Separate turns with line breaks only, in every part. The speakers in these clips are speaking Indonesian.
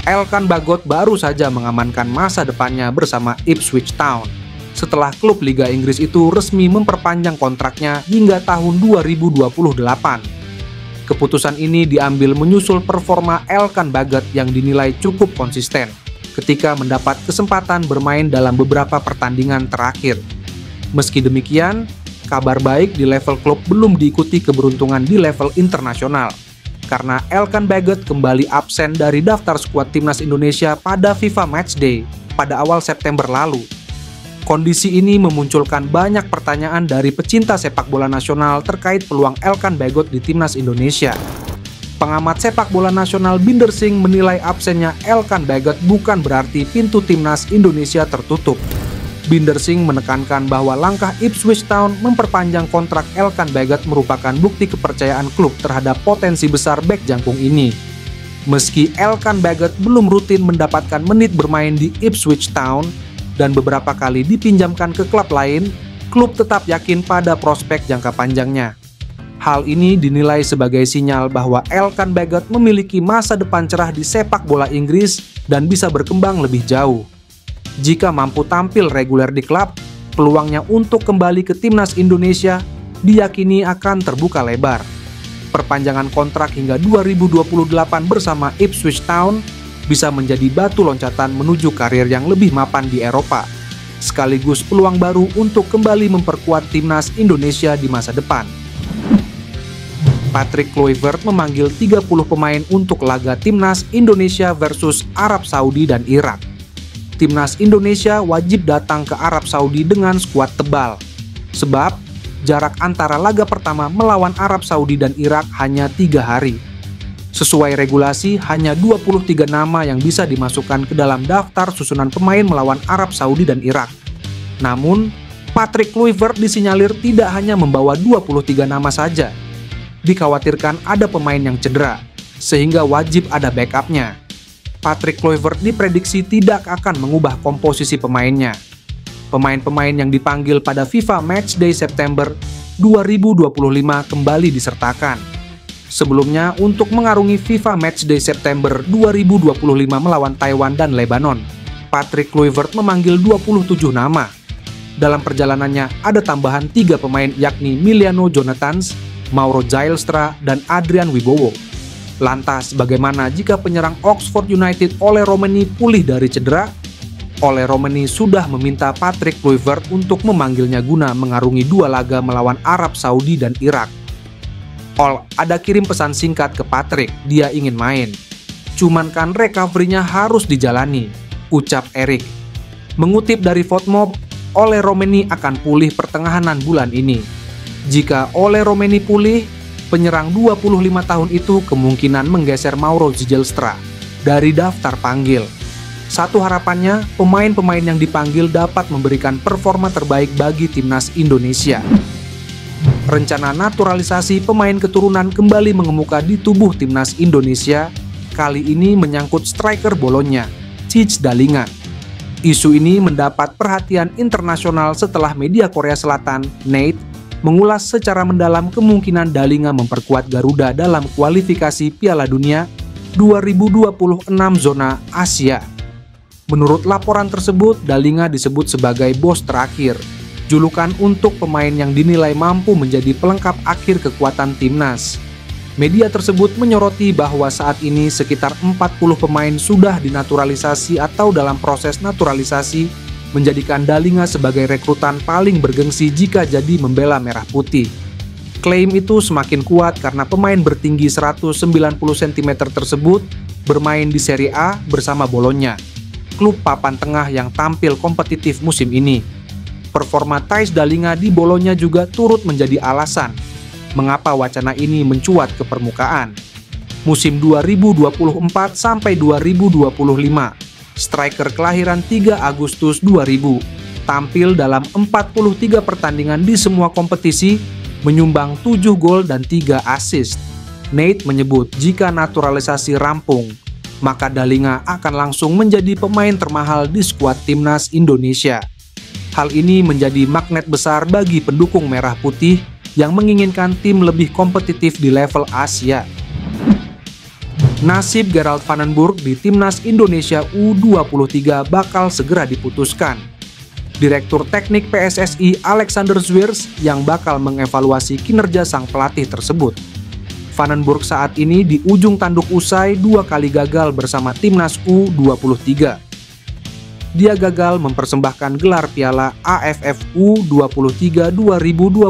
Elkan Bagot baru saja mengamankan masa depannya bersama Ipswich Town setelah klub Liga Inggris itu resmi memperpanjang kontraknya hingga tahun 2028. Keputusan ini diambil menyusul performa Elkan Bagot yang dinilai cukup konsisten ketika mendapat kesempatan bermain dalam beberapa pertandingan terakhir. Meski demikian, kabar baik di level klub belum diikuti keberuntungan di level internasional, karena Elkan Bagot kembali absen dari daftar skuad timnas Indonesia pada FIFA Matchday pada awal September lalu. Kondisi ini memunculkan banyak pertanyaan dari pecinta sepak bola nasional terkait peluang Elkan Bagot di timnas Indonesia. Pengamat sepak bola nasional Binder Singh menilai absennya Elkan Bagot bukan berarti pintu timnas Indonesia tertutup. Binder Singh menekankan bahwa langkah Ipswich Town memperpanjang kontrak Elkan Bagot merupakan bukti kepercayaan klub terhadap potensi besar bek jangkung ini. Meski Elkan Bagot belum rutin mendapatkan menit bermain di Ipswich Town dan beberapa kali dipinjamkan ke klub lain, klub tetap yakin pada prospek jangka panjangnya. Hal ini dinilai sebagai sinyal bahwa Elkan Bagot memiliki masa depan cerah di sepak bola Inggris dan bisa berkembang lebih jauh. Jika mampu tampil reguler di klub, peluangnya untuk kembali ke timnas Indonesia diyakini akan terbuka lebar. Perpanjangan kontrak hingga 2028 bersama Ipswich Town bisa menjadi batu loncatan menuju karir yang lebih mapan di Eropa, sekaligus peluang baru untuk kembali memperkuat timnas Indonesia di masa depan. Patrick Kluivert memanggil 30 pemain untuk laga timnas Indonesia versus Arab Saudi dan Irak. Timnas Indonesia wajib datang ke Arab Saudi dengan skuad tebal, sebab jarak antara laga pertama melawan Arab Saudi dan Irak hanya 3 hari. Sesuai regulasi, hanya 23 nama yang bisa dimasukkan ke dalam daftar susunan pemain melawan Arab Saudi dan Irak. Namun, Patrick Kluivert disinyalir tidak hanya membawa 23 nama saja. Dikhawatirkan ada pemain yang cedera, sehingga wajib ada backupnya. Patrick Kluivert diprediksi tidak akan mengubah komposisi pemainnya. Pemain-pemain yang dipanggil pada FIFA Matchday September 2025 kembali disertakan. Sebelumnya, untuk mengarungi FIFA Matchday September 2025 melawan Taiwan dan Lebanon, Patrick Kluivert memanggil 27 nama. Dalam perjalanannya ada tambahan 3 pemain yakni Miliano Jonathans, Mauro Zylstra, dan Adrian Wibowo. Lantas, bagaimana jika penyerang Oxford United Ole Romeni pulih dari cedera? Ole Romeni sudah meminta Patrick Kluivert untuk memanggilnya guna mengarungi 2 laga melawan Arab Saudi dan Irak. Ada kirim pesan singkat ke Patrick, dia ingin main. Cuman kan recovery-nya harus dijalani, ucap Eric. Mengutip dari FotMob, Ole Romeni akan pulih pertengahan bulan ini. Jika Ole Romeni pulih, penyerang 25 tahun itu kemungkinan menggeser Mauro Zylstra dari daftar panggil. Satu harapannya, pemain-pemain yang dipanggil dapat memberikan performa terbaik bagi timnas Indonesia. Rencana naturalisasi pemain keturunan kembali mengemuka di tubuh timnas Indonesia, kali ini menyangkut striker Bologna, Tijs Dalinga. Isu ini mendapat perhatian internasional setelah media Korea Selatan, NET, mengulas secara mendalam kemungkinan Dalinga memperkuat Garuda dalam kualifikasi Piala Dunia 2026 zona Asia. Menurut laporan tersebut, Dalinga disebut sebagai bos terakhir, julukan untuk pemain yang dinilai mampu menjadi pelengkap akhir kekuatan timnas. Media tersebut menyoroti bahwa saat ini sekitar 40 pemain sudah dinaturalisasi atau dalam proses naturalisasi, menjadikan Dalinga sebagai rekrutan paling bergengsi jika jadi membela merah putih. Klaim itu semakin kuat karena pemain bertinggi 190 cm tersebut bermain di Serie A bersama Bologna, klub papan tengah yang tampil kompetitif musim ini. Performa Tijs Dalinga di Bologna juga turut menjadi alasan mengapa wacana ini mencuat ke permukaan. Musim 2024 sampai 2025, striker kelahiran 3 Agustus 2000 tampil dalam 43 pertandingan di semua kompetisi, menyumbang 7 gol dan 3 assist. Nate menyebut jika naturalisasi rampung, maka Dalinga akan langsung menjadi pemain termahal di skuad timnas Indonesia. Hal ini menjadi magnet besar bagi pendukung merah putih yang menginginkan tim lebih kompetitif di level Asia. Nasib Gerald Van den Burg di Timnas Indonesia U23 bakal segera diputuskan. Direktur Teknik PSSI Alexander Zwiers yang bakal mengevaluasi kinerja sang pelatih tersebut. Van den Burg saat ini di ujung tanduk usai 2 kali gagal bersama Timnas U23. Dia gagal mempersembahkan gelar piala AFF U23 2025.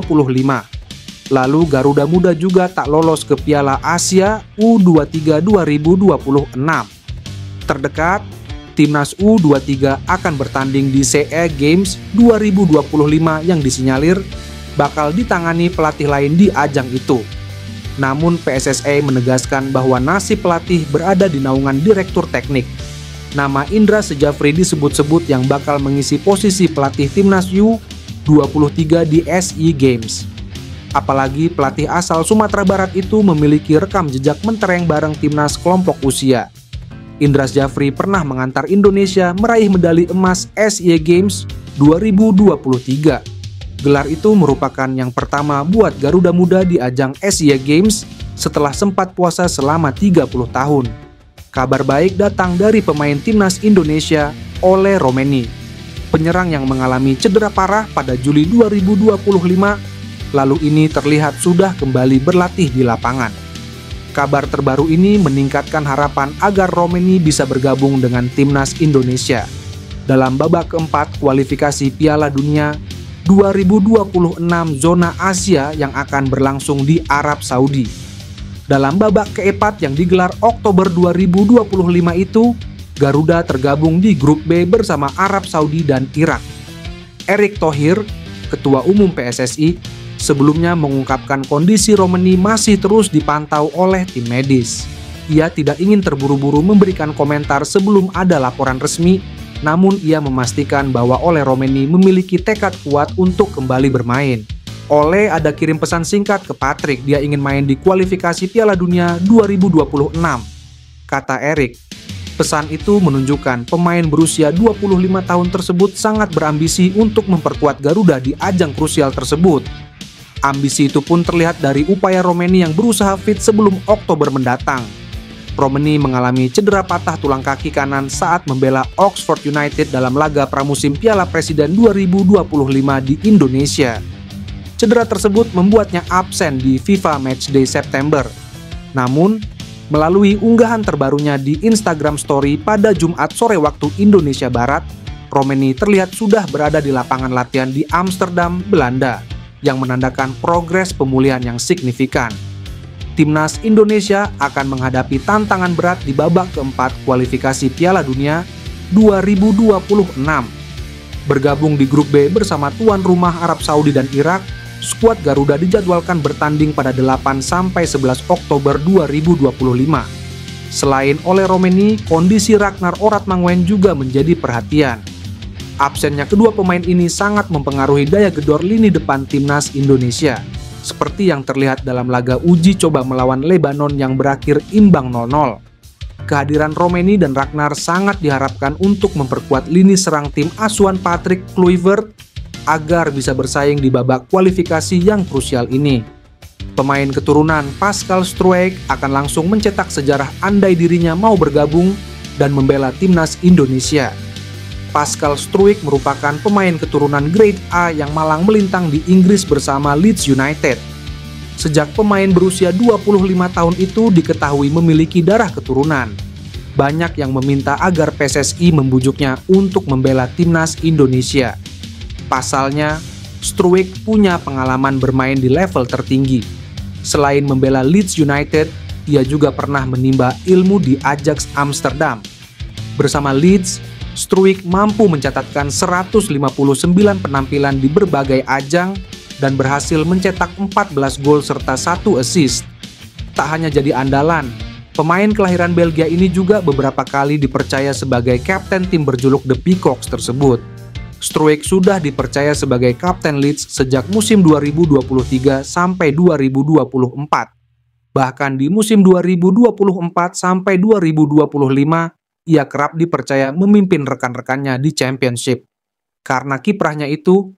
Lalu Garuda Muda juga tak lolos ke Piala Asia U23 2026. Terdekat, Timnas U23 akan bertanding di SEA Games 2025 yang disinyalir bakal ditangani pelatih lain di ajang itu. Namun PSSI menegaskan bahwa nasib pelatih berada di naungan direktur teknik. Nama Indra Sejafri disebut-sebut yang bakal mengisi posisi pelatih Timnas U23 di SEA Games. Apalagi pelatih asal Sumatera Barat itu memiliki rekam jejak mentereng bareng timnas kelompok usia. Indra Sejafri pernah mengantar Indonesia meraih medali emas SEA Games 2023. Gelar itu merupakan yang pertama buat Garuda Muda di ajang SEA Games setelah sempat puasa selama 30 tahun. Kabar baik datang dari pemain timnas Indonesia, Ole Romeni. Penyerang yang mengalami cedera parah pada Juli 2025, lalu ini terlihat sudah kembali berlatih di lapangan. Kabar terbaru ini meningkatkan harapan agar Romeni bisa bergabung dengan timnas Indonesia dalam babak keempat kualifikasi Piala Dunia 2026 zona Asia yang akan berlangsung di Arab Saudi. Dalam babak keempat yang digelar Oktober 2025 itu, Garuda tergabung di grup B bersama Arab Saudi dan Irak. Erick Thohir, Ketua Umum PSSI, sebelumnya mengungkapkan kondisi Romeni masih terus dipantau oleh tim medis. Ia tidak ingin terburu-buru memberikan komentar sebelum ada laporan resmi, namun ia memastikan bahwa Ole Romeni memiliki tekad kuat untuk kembali bermain. Ole ada kirim pesan singkat ke Patrick, dia ingin main di kualifikasi Piala Dunia 2026. Kata Erick, pesan itu menunjukkan pemain berusia 25 tahun tersebut sangat berambisi untuk memperkuat Garuda di ajang krusial tersebut. Ambisi itu pun terlihat dari upaya Romeni yang berusaha fit sebelum Oktober mendatang. Romeni mengalami cedera patah tulang kaki kanan saat membela Oxford United dalam laga pramusim Piala Presiden 2025 di Indonesia. Cedera tersebut membuatnya absen di FIFA Matchday September. Namun, melalui unggahan terbarunya di Instagram Story pada Jumat sore waktu Indonesia Barat, Romeni terlihat sudah berada di lapangan latihan di Amsterdam, Belanda, yang menandakan progres pemulihan yang signifikan. Timnas Indonesia akan menghadapi tantangan berat di babak keempat kualifikasi Piala Dunia 2026. Bergabung di grup B bersama tuan rumah Arab Saudi dan Irak, skuad Garuda dijadwalkan bertanding pada 8-11 Oktober 2025. Selain Ole Romeni, kondisi Ragnar Oratmanguyen juga menjadi perhatian. Absennya kedua pemain ini sangat mempengaruhi daya gedor lini depan timnas Indonesia, seperti yang terlihat dalam laga uji coba melawan Lebanon yang berakhir imbang 0-0. Kehadiran Romeni dan Ragnar sangat diharapkan untuk memperkuat lini serang tim asuhan Patrick Kluivert agar bisa bersaing di babak kualifikasi yang krusial ini. Pemain keturunan Pascal Struijk akan langsung mencetak sejarah andai dirinya mau bergabung dan membela timnas Indonesia. Pascal Struijk merupakan pemain keturunan Grade A yang malang melintang di Inggris bersama Leeds United. Sejak pemain berusia 25 tahun itu diketahui memiliki darah keturunan. Banyak yang meminta agar PSSI membujuknya untuk membela timnas Indonesia. Pasalnya, Struijk punya pengalaman bermain di level tertinggi. Selain membela Leeds United, ia juga pernah menimba ilmu di Ajax Amsterdam. Bersama Leeds, Struijk mampu mencatatkan 159 penampilan di berbagai ajang dan berhasil mencetak 14 gol serta 1 assist. Tak hanya jadi andalan, pemain kelahiran Belgia ini juga beberapa kali dipercaya sebagai kapten tim berjuluk The Peacocks tersebut. Struijk sudah dipercaya sebagai kapten Leeds sejak musim 2023 sampai 2024. Bahkan di musim 2024 sampai 2025, ia kerap dipercaya memimpin rekan-rekannya di Championship. Karena kiprahnya itu,